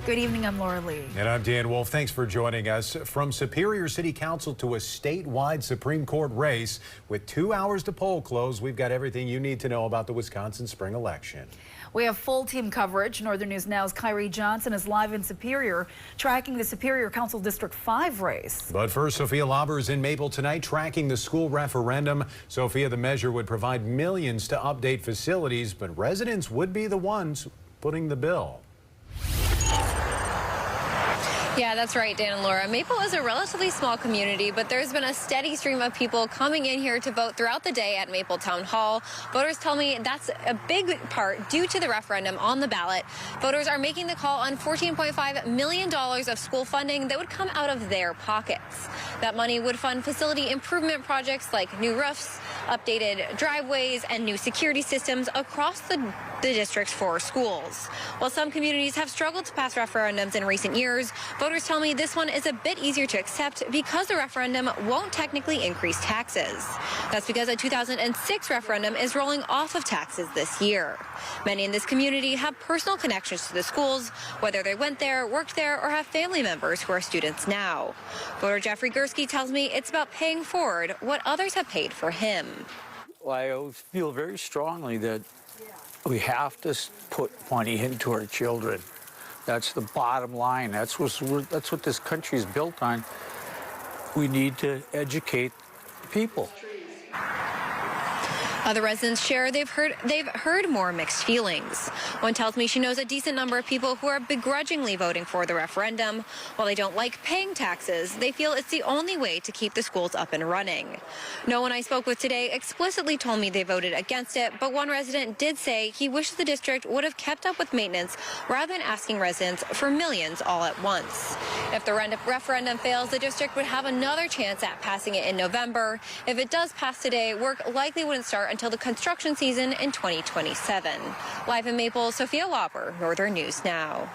Good evening, I'm Laura Lee. And I'm Dan Wolf. Thanks for joining us. From Superior City Council to a statewide Supreme Court race, with 2 hours to poll close, we've got everything you need to know about the Wisconsin spring election. We have full team coverage. Northern News Now's Kyrie Johnson is live in Superior, tracking the Superior Council District 5 race. But first, Sophia Lauber is in Maple tonight, tracking the school referendum. Sophia, the measure would provide millions to update facilities, but residents would be the ones footing the bill. Yeah, that's right, Dan and Laura. Maple is a relatively small community, but there's been a steady stream of people coming in here to vote throughout the day at Maple Town Hall. Voters tell me that's a big part due to the referendum on the ballot. Voters are making the call on $14.5 million of school funding that would come out of their pockets. That money would fund facility improvement projects like new roofs, updated driveways, and new security systems across the district's 4 schools. While some communities have struggled to pass referendums in recent years, voters tell me this one is a bit easier to accept because the referendum won't technically increase taxes. That's because a 2006 referendum is rolling off of taxes this year. Many in this community have personal connections to the schools, whether they went there, worked there, or have family members who are students now. Voter Jeffrey Gursky tells me it's about paying forward what others have paid for him. Well, I feel very strongly that we have to put money into our children. That's the bottom line. That's what this country is built on. We need to educate people. Other residents share they've heard more mixed feelings. One tells me she knows a decent number of people who are begrudgingly voting for the referendum. While they don't like paying taxes, they feel it's the only way to keep the schools up and running. No one I spoke with today explicitly told me they voted against it, but one resident did say he wishes the district would have kept up with maintenance rather than asking residents for millions all at once. If the referendum fails, the district would have another chance at passing it in November. If it does pass today, work likely wouldn't start until the construction season in 2027. Live in Maple, Sophia Lauber, Northern News Now.